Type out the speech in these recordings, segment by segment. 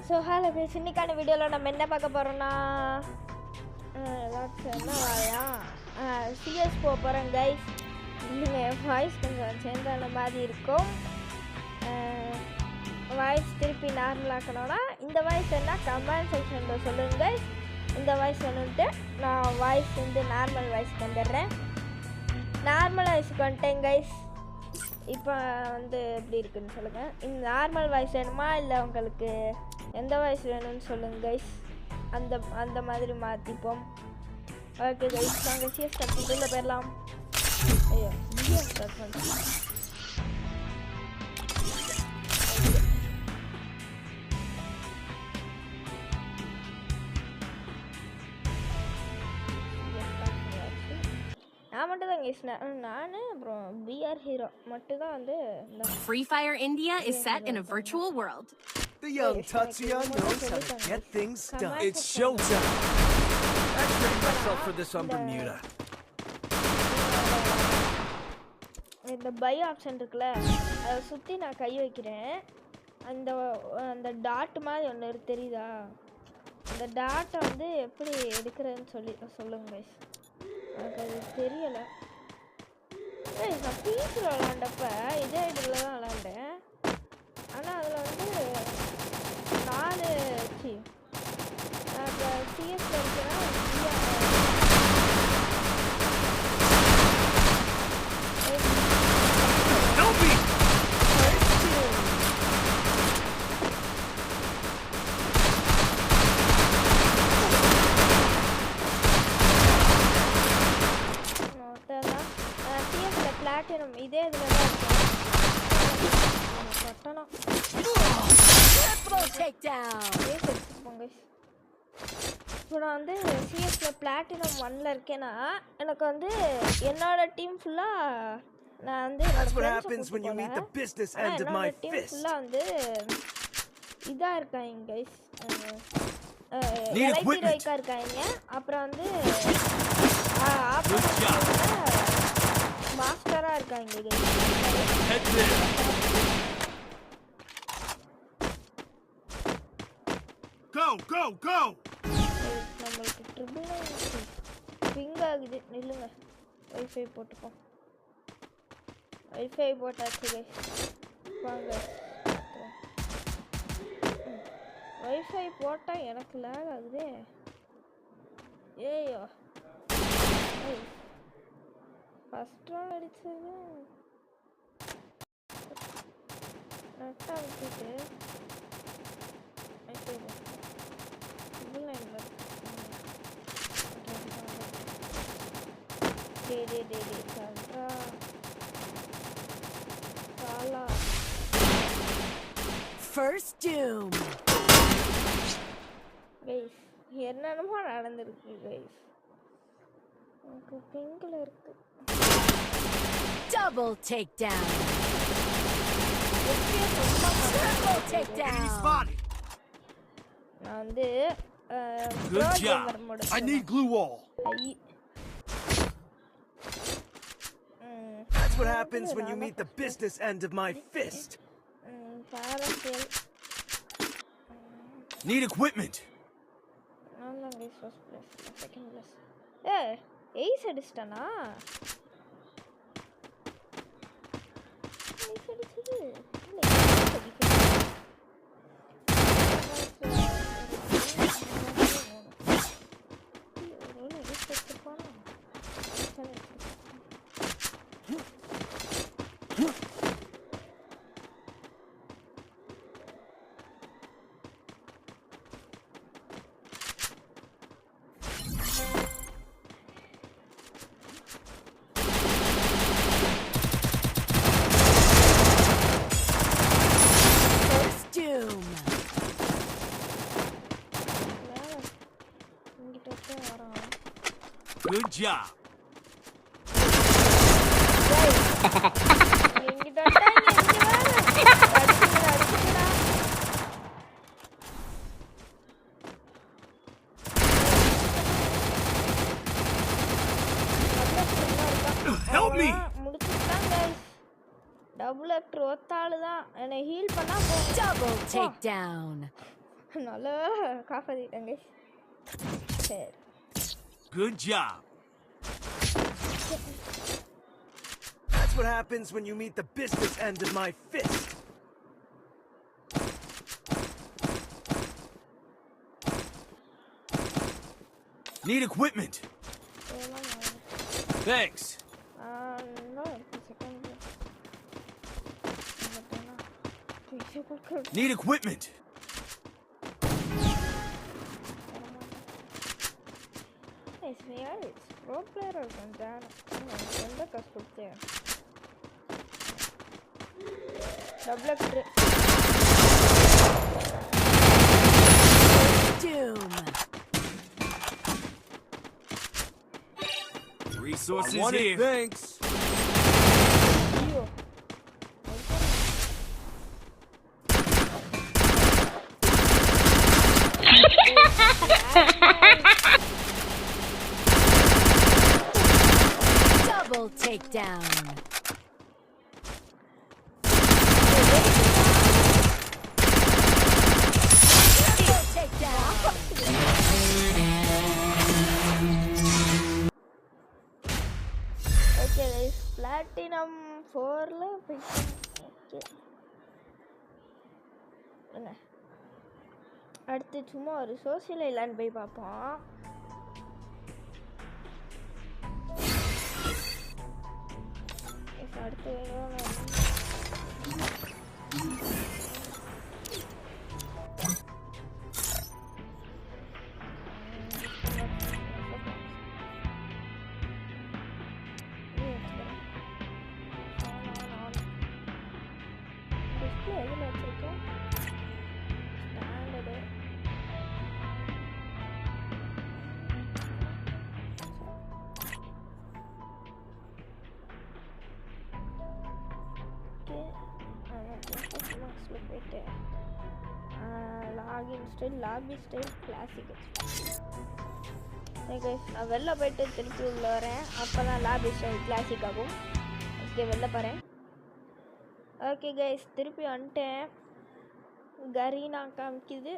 So hello guys, இன்னைக்கான வீடியோவில் நம்ம என்ன பார்க்க போகிறோம்னா சிஎஸ் போக போகிறோம் கைஸ். இல்லைங்க, வாய்ஸ் கொஞ்சம் சேஞ்ச் ஆன மாதிரி இருக்கும். வாய்ஸ் திருப்பி நார்மலாக்கணும்னா இந்த வாய்ஸ் என்ன கமெண்ட் செக்ஷனில் சொல்லுங்கள் கைஸ். இந்த வாய்ஸ் வேணுன்ட்டு நான் வாய்ஸ் வந்து நார்மல் வாய்ஸ்க்கு வந்துடுறேன். நார்மல் வாய்ஸ்க்கு வந்துட்டேன் கைஸ். இப்போ வந்து எப்படி இருக்குன்னு சொல்லுங்கள். இந்த நார்மல் வாய்ஸ் வேணுமா இல்லை உங்களுக்கு எந்த வாய்ஸ் வேணும்னு சொல்லுங்கள் கைஸ். அந்த மாதிரி மாற்றிப்போம். ஓகே கைஸ், நாங்கள் சிஎஸ் ஸ்டார்ட் பண்ணிட்டு போயிடலாம். ஐயோ, சிஎஸ் ஸ்டார்ட் பண்ணுறோம். நான் மட்டும் தான் கைஸ், நான் அப்புறம் பிஆர் ஹீரோ மட்டும் தான் வந்து. Free Fire India is set in a virtual world. The young Tatsuya knows how to get things done. It's showtime. I trained myself for this on Bermuda. இந்த பை ஆப்ஷன் இருக்குல்ல, அதை சுற்றி நான் கை வைக்கிறேன். அந்த டாட் மாதிரி ஒன்று தெரியுதா? அந்த டாட்டை வந்து எப்படி எடுக்கிறதுன்னு சொல்லுங்க கைஸ். எனக்கு அது தெரியலை. நான் பீச்சில் விளாண்டப்ப இதே இதில் தான் விளாண்டேன். ஆனால் அதில் வந்து 4 நான் இப்போ சிஎஸ்ல இருக்கிறேன். பிளாட்டினம் இதே இதில் தான் கட்டணும். இப்போ நான் வந்து சிஎஸ்ல பிளாட்டினம் 1ல் இருக்கேன்னா எனக்கு வந்து என்னோட டீம் ஃபுல்லாக நான் வந்து என்னோட டீம் ஃபுல்லாக வந்து இதாக இருக்காங்க கைஸ். ஹீரோயிக்காக இருக்காங்க. அப்புறம் வந்து மாஸ்டரா இருக்காங்க. நம்மளுக்கு ட்ரிபிள் பிங் ஆகுது. நில்லுங்க, வைஃபை போட்டுப்போம். வைஃபை போட்டாச்சு வாங்க. வைஃபை போட்டால் எனக்கு லேக் ஆகுது. ஏயோ, ஃபஸ்ட் ரவுண்ட் அடிச்சது கரெக்டாக வச்சுட்டு First doom. கைஸ், என்னென்னமோ நடந்திருக்கு கைஸ். எனக்கு பிங்கில் இருக்கு. Double takedown. Triple takedown. நான் வந்து good job. I need glue wall. That's what happens when you meet the business end of my fist. Need equipment. நான் guys first place, second place. ஏய்ஸ் அடிச்சிட்டானா? Good job. Help me. Double actor ஒத்தாளு தான் என்னை heal பண்ணா double takedown. நல்லா காப்பாற்றிட்டேன் guys. சரி Good job. That's what happens when you meet the business end of my fist. Need equipment. Thanks. Need equipment. Bro player இருக்கான் எந்த காசு கொடுத்தேன் double Doom. Resources here. Thanks. ஐயோ Double takedown. Triple takedown. Okay guys platinum 4ல போயிட்டோம். Okay என்ன அடுத்து சும்மா ஒரு சோசியல் ஐலாண்ட் போய் பார்ப்போம். அடுத்து டிஸ்பிளே எதில் வச்சிருக்கேன் ஸ்டாண்டர்டு போயிட்டு login style lobby style classic நான் வெளில போயிட்டு திருப்பி உள்ள வரேன். அப்போ தான் லாபி ஸ்டைல் கிளாசிக் ஆகும். ஓகே வெளில போகிறேன். ஓகே கைஸ் திருப்பி வந்துட்டேன். கரீனா காமிக்குது.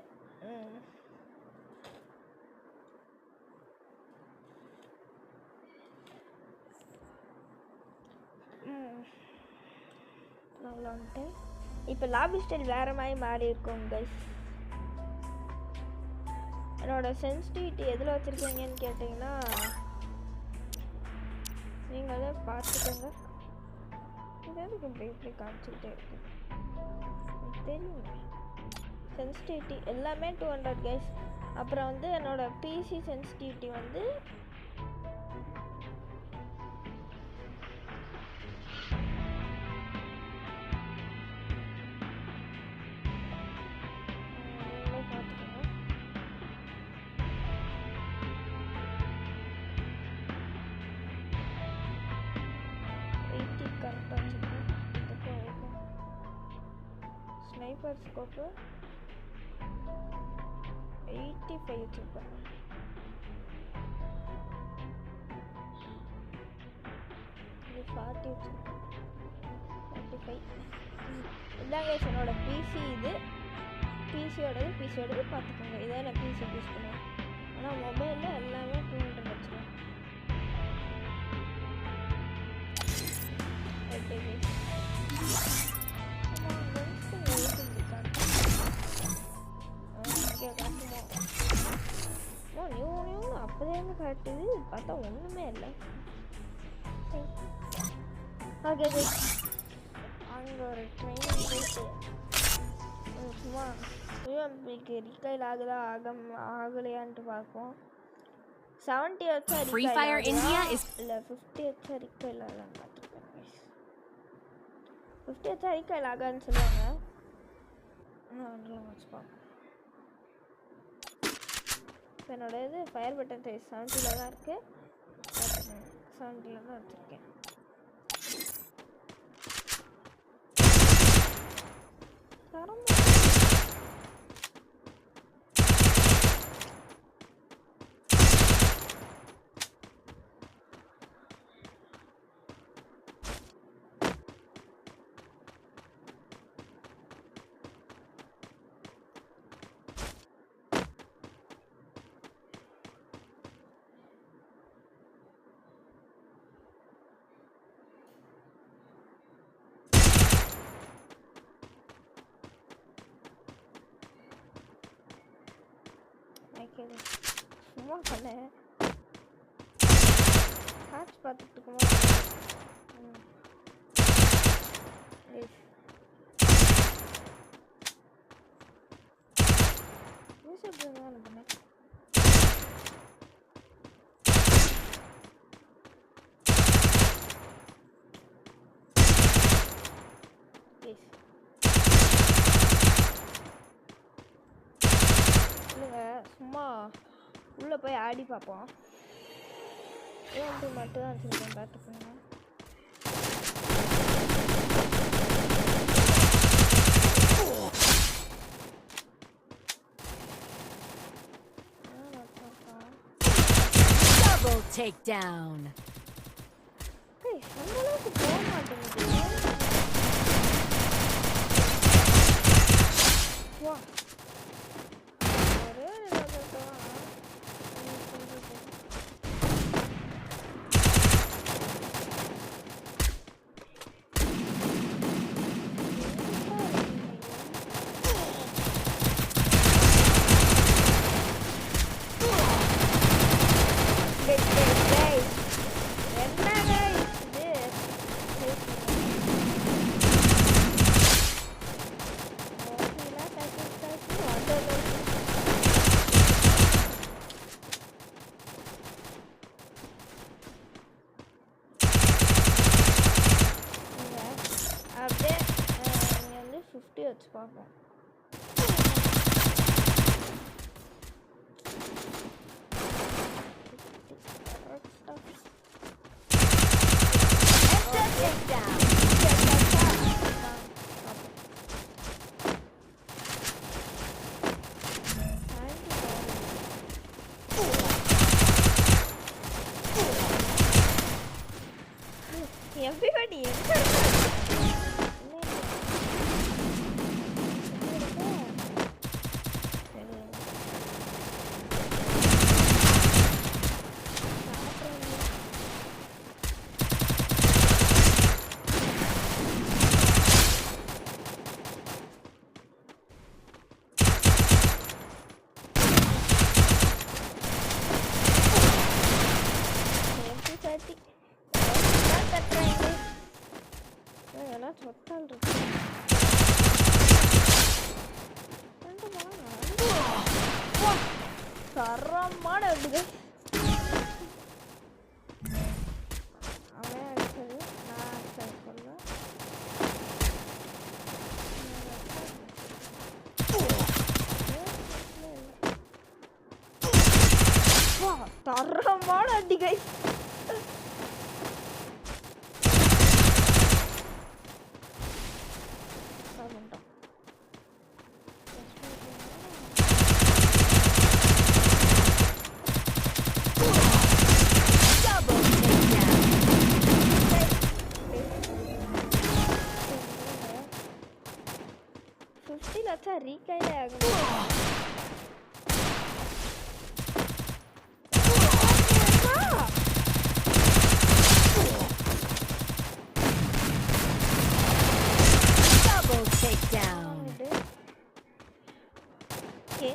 நல்லா வந்துட்டேன். இப்போ லாபி ஸ்டைல் வேறு மாதிரி மாறி இருக்கும் கைஸ். என்னோடய சென்சிட்டிவிட்டி எதில் வச்சுருக்கீங்கன்னு கேட்டிங்கன்னா நீங்களே பார்த்துக்கோங்க. இது எதுக்கு இப்படி காமிச்சிக்கிட்டே இருக்கு தெரியுங்க. சென்சிட்டிவிட்டி எல்லாமே 200 கைஸ். அப்புறம் வந்து என்னோடய பிசி சென்சிட்டிவிட்டி வந்து ஸ்னைப்பர் ஸ்கோப்பு 85 வச்சுருப்பேன். இது 40 வச்சுருப்பேன். 45 இதாங்க என்னோட பிசி. இது பிசியோடது பார்த்துக்கோங்க. இதான் நான் பிசி யூஸ் பண்ணுவேன். ஆனால் மொபைலில் எல்லாமே 200 வச்சுருவேன். ஓகே நியூ அப்போதே காட்டுது. பார்த்தா ஒன்றுமே இல்லை. ஓகே அங்கே ஒரு ட்ரெயினிங் போயிட்டு சும்மா யூஎம்பிக்கு ரீகைல் ஆகுதா ஆகலையான்ட்டு பார்ப்போம். 70 வச்சா Free Fire India is இல்லை 50 வச்சா ரீகைல் ஆகலான்னு பார்த்துருக்கேன். 50 வச்சா ரீகைல் ஆகாதுன்னு சொல்லுவாங்க. அதெல்லாம் வச்சு பார்ப்போம். இப்போ என்னோட இது ஃபயர் பட்டன் சைஸ் 70 தான் இருக்குது. 70 தான் வச்சுருக்கேன். ஓகே சும்மா பண்ணேன் மேட்ச் பார்த்துட்டு இருக்கும்போது பண்ணேன் இல்லைங்க சும்மா உள்ளே போய் ஆடி பார்ப்போம் ஏன் மட்டும் தான் வச்சுருக்கேன் பார்த்துக்கோங்க Double takedown. ஏய் அந்த அளவுக்கு போக மாட்டேங்குது வா ஒரே அப்படியே இங்கே வந்து 50 வச்சு பார்ப்போம் everybody தரமான இருக்குது அவன் அடிச்சது நான் அடிச்சது சொல்ல தரமான அடிகை अच्छा रिकाई आगे Double takedown. Okay.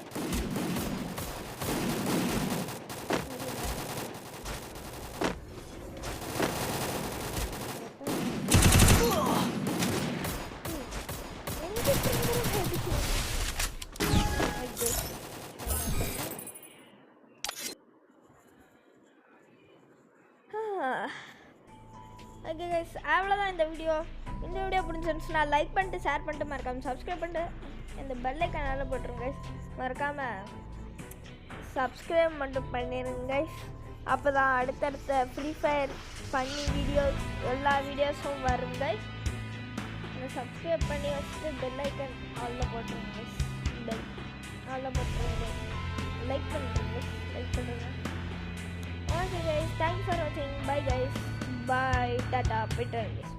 Okay guys அவ்வளோதான் இந்த வீடியோ பிடிச்சிருந்துச்சுன்னா லைக் பண்ணிட்டு ஷேர் பண்ணிட்டு மறக்காமல் சப்ஸ்கிரைப் பண்ணிட்டு இந்த பெல் ஐக்கானால போட்டுருங்க கைஸ் மறக்காமல் சப்ஸ்கிரைப் மட்டும் பண்ணிடுங்க கைஸ் அப்போ தான் அடுத்தடுத்த ஃப்ரீ ஃபயர் ஃபன்னி வீடியோஸ் எல்லா வீடியோஸும் வரும் கைஸ் சப்ஸ்கிரைப் பண்ணி வச்சுட்டு பெல் ஐக்கன் ஆலில் போட்டுருங்க கைஸ் பெல் ஆலில் போட்டுருங்க லைக் பண்ணுறேங்க லைக் பண்ணுறேங்க ஓகே கைஸ் தேங்க்ஸ் ஃபார் வாட்சிங் bye guys Bye, tata, bitterness.